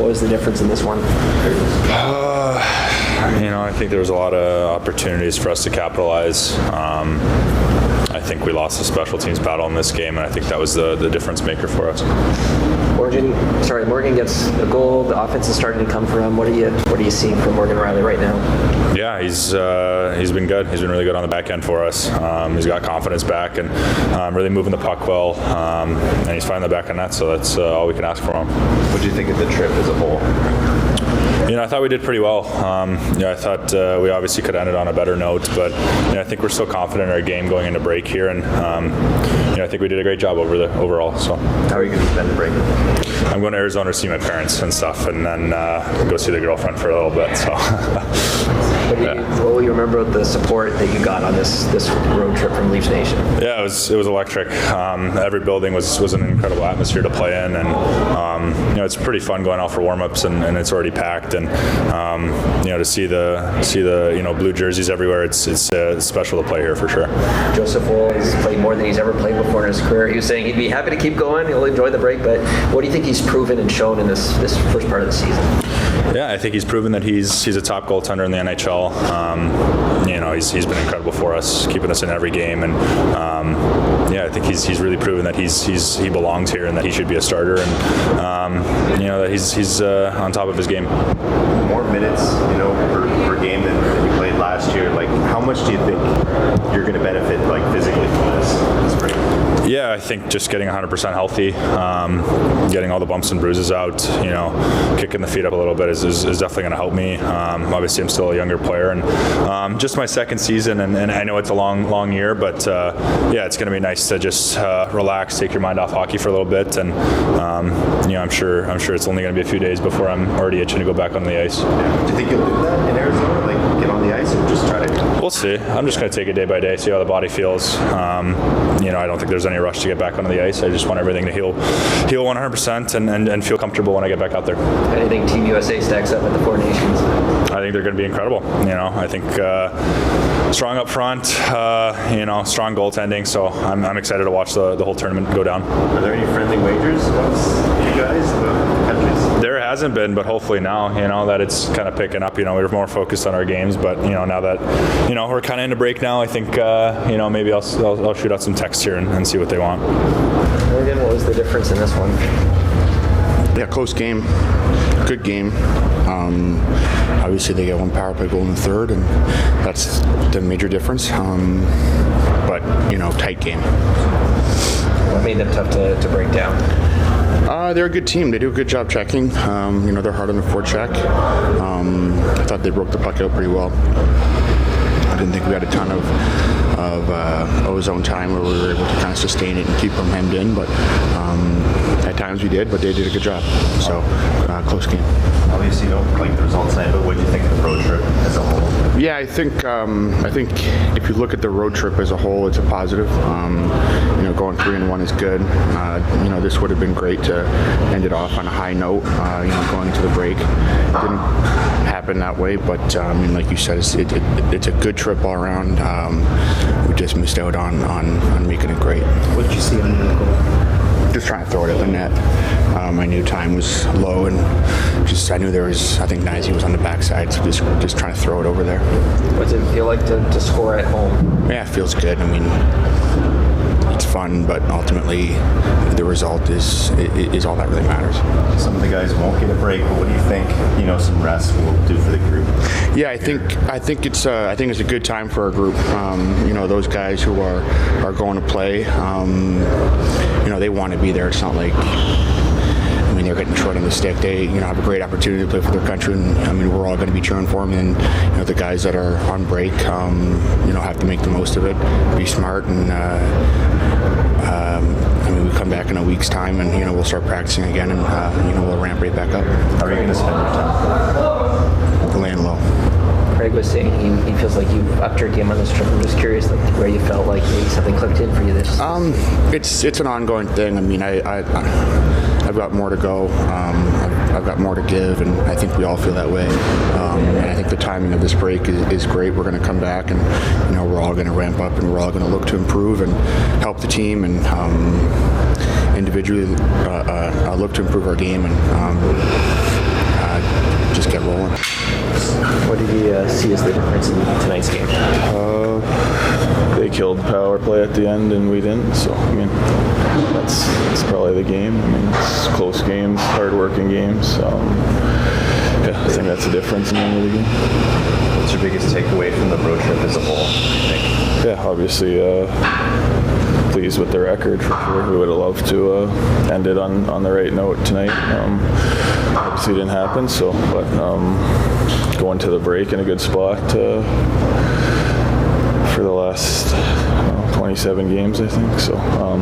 What was the difference in this one? I think there was a lot of opportunities for us to capitalize. I think we lost the special teams battle in this game, and I think that was the difference maker for us. Morgan gets a goal. The offense is starting to come for him. What are you seeing from Morgan Rielly right now? Yeah, he's been good. He's been really good on the back end for us. He's got confidence back and really moving the puck well, and he's finding the back of net. So that's all we can ask for him. What do you think of the trip as a whole? I thought we did pretty well. I thought we obviously could have ended on a better note, but I think we're still confident in our game going into break here, and I think we did a great job overall. So, how are you going to spend the break? I'm going to Arizona to see my parents and stuff, and then go see the girlfriend for a little bit. So, what will you remember of the support that you got on this road trip from Leafs Nation? Yeah, it was electric. Every building was an incredible atmosphere to play in, and it's pretty fun going out for warm-ups, and it's already packed, and to see the blue jerseys everywhere, it's special to play here for sure. Joseph Woll has played more than he's ever played before in his career. He was saying he'd be happy to keep going. He'll enjoy the break, but what do you think he's proven and shown in this first part of the season? Yeah, I think he's proven that he's a top goaltender in the NHL. He's been incredible for us, keeping us in every game, and I think he's really proven that he belongs here and that he should be a starter, and that he's on top of his game. More minutes, per game than you played last year. Like, how much do you think you're going to benefit, physically from this break? Yeah, I think just getting 100% healthy, getting all the bumps and bruises out, kicking the feet up a little bit is definitely going to help me. Obviously, I'm still a younger player, and just my second season, and I know it's a long year, but it's going to be nice to just relax, take your mind off hockey for a little bit, and I'm sure it's only going to be a few days before I'm already itching to go back on the ice. Yeah. Do you think you'll do that in Arizona, get on the ice, or just try to? We'll see. I'm just going to take it day by day, see how the body feels. I don't think there's any rush to get back onto the ice. I just want everything to heal 100% and feel comfortable when I get back out there. Anything Team USA stacks up at the Four Nations? I think they're going to be incredible. I think strong up front, strong goaltending. So I'm excited to watch the whole tournament go down. Are there any friendly wagers amongst you guys, the countries? There hasn't been, but hopefully now, that it's kind of picking up. We're more focused on our games, but now that we're kind of in a break now, I think maybe I'll shoot out some texts here and see what they want. What was the difference in this one? Yeah, close game, good game. Obviously, they get one power play goal in the third, and that's the major difference. But tight game. What made them tough to break down? They're a good team. They do a good job checking. They're hard on the forecheck. I thought they broke the puck out pretty well. I didn't think we had a ton of ozone time where we were able to kind of sustain it and keep them hemmed in, but at times we did, but they did a good job. So, close game. Obviously, you don't like the results tonight, but what do you think of the road trip as a whole? Yeah, I think if you look at the road trip as a whole, it's a positive. Going 3-1 is good. This would have been great to end it off on a high note. Going into the break, it didn't happen that way, but like you said, it's a good trip all around. We just missed out on making it great. What did you see on the goal? Just trying to throw it at the net. I knew time was low, and I knew there was. I think Knies was on the backside, so just trying to throw it over there. What does it feel like to score at home? Yeah, it feels good. It's fun, but ultimately the result is all that really matters. Some of the guys won't get a break, but what do you think? Some rest will do for the group? Yeah, I think it's a good time for our group. Those guys who are going to play, they want to be there. It's not like they're getting short on the stick. They have a great opportunity to play for their country, and we're all going to be cheering for them. And the guys that are on break, have to make the most of it, be smart, and we come back in a week's time, and we'll start practicing again, and we'll ramp right back up. How are you going to spend your time? Laying low. Craig was saying he feels like you've upped your game on this trip. I'm just curious, where you felt like maybe something clicked in for you this. It's an ongoing thing. I've got more to go. I've got more to give, and I think we all feel that way. And I think the timing of this break is great. We're going to come back, and we're all going to ramp up, and we're all going to look to improve and help the team, and individually look to improve our game. And end and we didn't. So, I mean, that's probably the game. I mean, it's close games, hard-working games. Yeah, I think that's the difference in the end of the game. What's your biggest takeaway from the road trip as a whole, you think? Yeah, obviously pleased with the record for sure. We would have loved to end it on the right note tonight. Obviously it didn't happen, so but going to the break in a good spot for the last 27 games, I think. So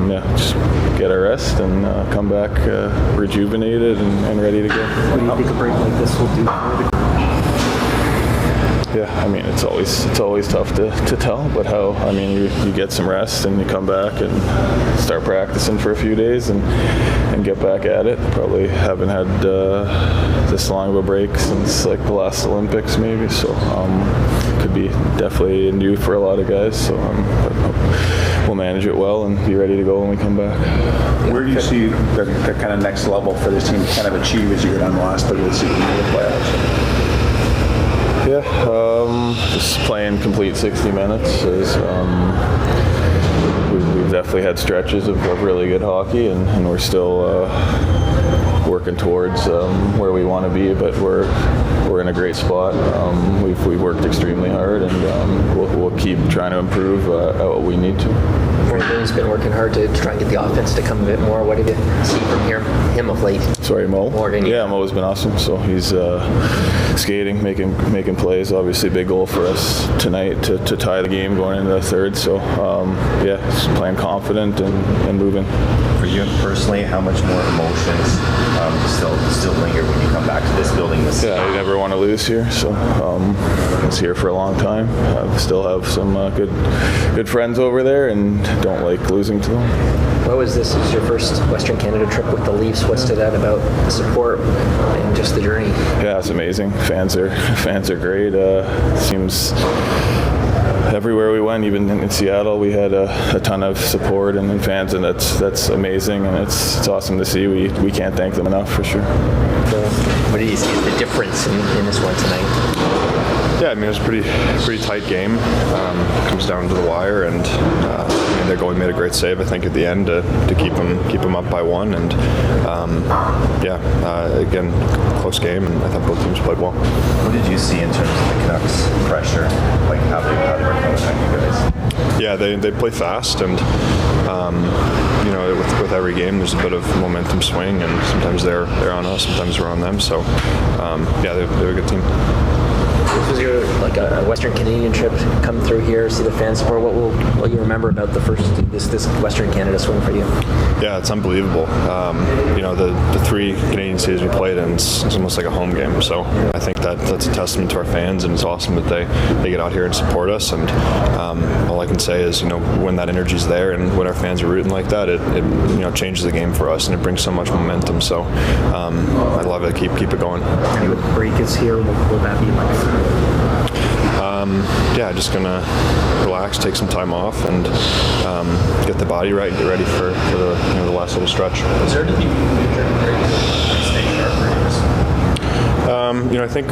yeah, just get our rest and come back rejuvenated and ready to go. What do you think a break like this will do for the Yeah, I mean, it's always tough to tell, but I mean, you get some rest and you come back and start practicing for a few days and get back at it. Probably haven't had this long of a break since like the last Olympics maybe, so could be definitely new for a lot of guys, so but we'll manage it well and be ready to go when we come back. Where do you see the kind of next level for this team to kind of achieve as you go down the last third of the season in the playoffs? Yeah, just playing complete 60 minutes is. We've definitely had stretches of really good hockey, and we're still working towards where we want to be. But we're in a great spot. We've worked extremely hard, and we'll keep trying to improve at what we need to. Morgan's been working hard to try and get the offense to come a bit more. What did you see from him of late? Sorry, Mo. Morgan. Yeah, Mo's been awesome. So he's skating, making plays. Obviously, big goal for us tonight to tie the game going into the third. So yeah, just playing confident and moving. For you personally, how much more emotions still linger when you come back to this building this season? Yeah, I never want to lose here. So I was here for a long time. I still have some good friends over there, and don't like losing to them. What was this? Is your first Western Canada trip with the Leafs? What's to that about the support and just the journey? Yeah, it's amazing. Fans are great. Seems everywhere we went, even in Seattle, we had a ton of support and fans, and that's amazing, and it's awesome to see. We can't thank them enough for sure. What did you see as the difference in this one tonight? Yeah, I mean, it was a pretty tight game. Comes down to the wire, and I mean, their goalie made a great save, I think, at the end to keep them up by one. And again, close game, and I thought both teams played well. What did you see in terms of the Canucks' pressure? Like how they were coming at you guys? Yeah, they play fast, and with every game, there's a bit of momentum swing, and sometimes they're on us, sometimes we're on them. So they're a good team. This was your a Western Canadian trip. Come through here, see the fan support. What will you remember about this Western Canada swing for you? Yeah, it's unbelievable. The 3 Canadian cities we played in, it's almost like a home game. So I think that's a testament to our fans, and it's awesome that they get out here and support us. And all I can say is, when that energy's there and when our fans are rooting like that, it changes the game for us, and it brings so much momentum. So I'd love to keep it going. And with break is here, what will that be like? Just gonna relax, take some time off, and get the body right, and get ready for the last little stretch. Is there anything you can do during break to stay sharp for I think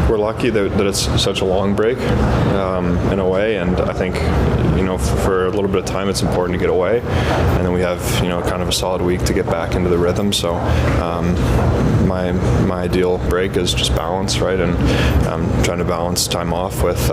we're lucky that it's such a long break in a way, and I think for a little bit of time it's important to get away, and then we have kind of a solid week to get back into the rhythm. So my ideal break is just balance, right, and trying to balance time off with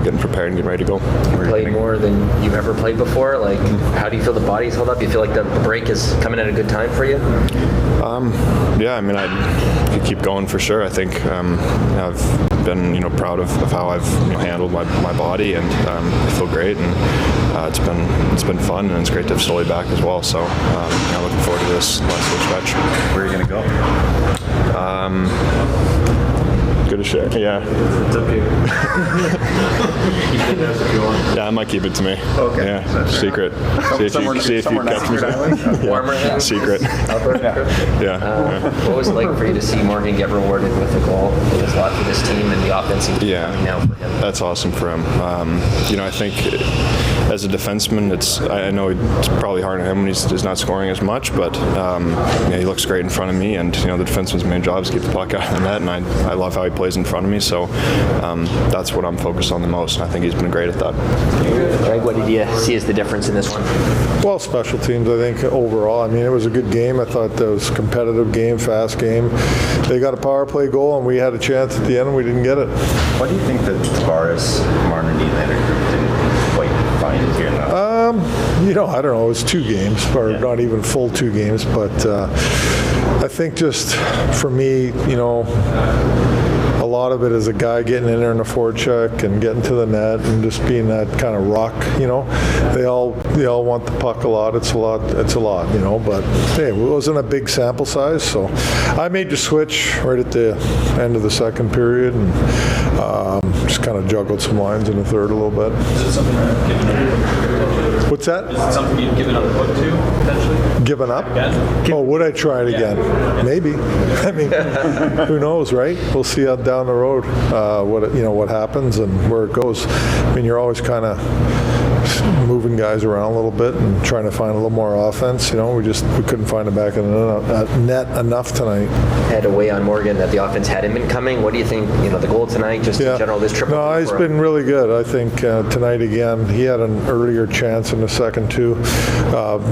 getting prepared and getting ready to go. You played more than you've ever played before. Like, how do you feel the body's held up? You feel like the break is coming at a good time for you? Yeah, I mean, I could keep going for sure. I think I've been proud of how I've handled my body, and I feel great, and it's been fun, and it's great to have Stoli back as well. So looking forward to this last little stretch. Where are you going to go? Good to share. Yeah. It's up here. Yeah, I might keep it to me. Okay. Yeah, secret. See if you catch me. Warmer than Secret. Yeah. What was it like for you to see Morgan get rewarded with a goal? It was a lot for this team, and the offense seems to be coming now for him. That's awesome for him. I think as a defenseman, I know it's probably hard on him when he's not scoring as much, but he looks great in front of me, and the defenseman's main job is to keep the puck out of the net, and I love how he plays in front of me, so that's what I'm focused on the most, and I think he's been great at that. Greg, what did you see as the difference in this one? Well, special teams, I think, overall. I mean, it was a good game. I thought that was a competitive game, fast game. They got a power play goal, and we had a chance at the end, and we didn't get it. What do you think that Tavares, Marner, Nylander group didn't quite find it here now? I don't know. It was 2 games, or not even full 2 games, but I think just for me, a lot of it is a guy getting in there in the forecheck and getting to the net and just being that kind of rock. They all want the puck a lot. It's a lot. But hey, it wasn't a big sample size, so I made the switch right at the end of the second period and just kind of juggled some lines in the third a little bit. Is it something you've given up? What's that? Is it something you've given up the puck to potentially? Given up? Again? Oh, would I try it again? Maybe. I mean, who knows, right? We'll see down the road what happens and where it goes. I mean, you're always kind of moving guys around a little bit and trying to find a little more offense. We couldn't find it back in the net enough tonight. Had to weigh on Morgan that the offense hadn't been coming. What do you think? The goal tonight, just in general, this triple. No, he's been really good. I think tonight again, he had an earlier chance in the second too,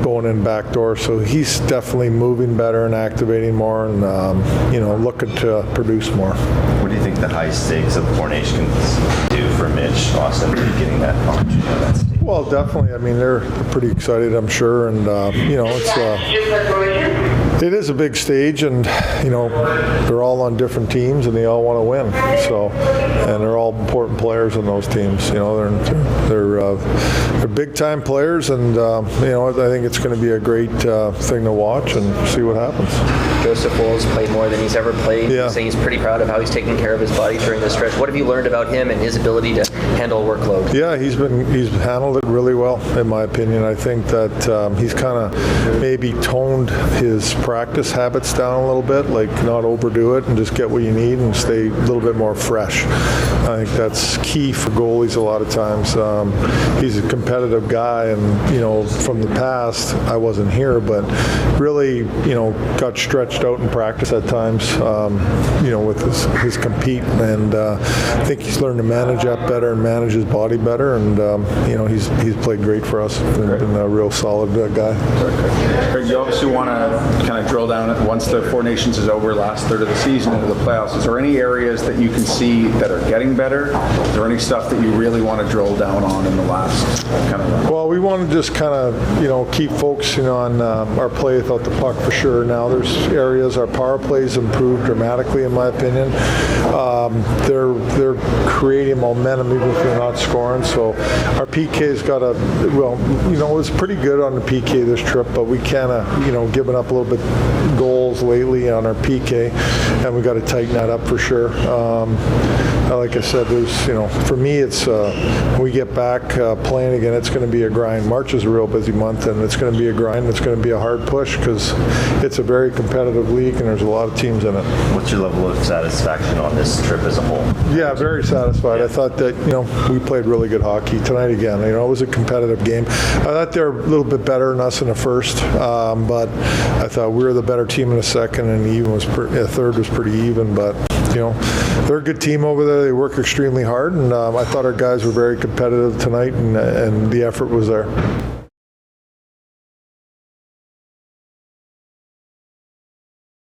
going in back door. So he's definitely moving better and activating more, and looking to produce more. What do you think the high stakes of the Four Nations do for Mitch, Austin, getting that opportunity on that stage? Well, definitely. I mean, they're pretty excited, I'm sure, and it is a big stage, and they're all on different teams, and they all want to win. So, and they're all important players in those teams. They're big time players, and I think it's going to be a great thing to watch and see what happens. Joseph Woll's played more than he's ever played. Yeah. He's saying he's pretty proud of how he's taking care of his body during this stretch. What have you learned about him and his ability to handle workload? Yeah, he's handled it really well, in my opinion. I think that he's kind of maybe toned his practice habits down a little bit, like not overdo it and just get what you need and stay a little bit more fresh. I think that's key for goalies a lot of times. He's a competitive guy, and from the past, I wasn't here, but really, got stretched out in practice at times, with his compete, and I think he's learned to manage that better and manage his body better, and he's played great for us and been a real solid guy. Greg, you obviously want to kind of drill down once the Four Nations is over, last third of the season into the playoffs. Is there any areas that you can see that are getting better? Is there any stuff that you really want to drill down on in the last kind of round? Well, we want to just kind of, keep focusing on our play without the puck for sure. Now, there's areas, our power plays improved dramatically, in my opinion. They're creating momentum even if they're not scoring. So our PK's got it was pretty good on the PK this trip, but we kind of, given up a little bit goals lately on our PK, and we got to tighten that up for sure. Like I said, there's, for me, it's when we get back playing again, it's going to be a grind. March is a real busy month, and it's going to be a grind. It's going to be a hard push because it's a very competitive league, and there's a lot of teams in it. What's your level of satisfaction on this trip as a whole? Yeah, very satisfied. I thought that, we played really good hockey tonight again. It was a competitive game. I thought they were a little bit better than us in the first, but I thought we were the better team in the second, and the third was pretty even, but they're a good team over there. They work extremely hard, and I thought our guys were very competitive tonight, and the effort was there.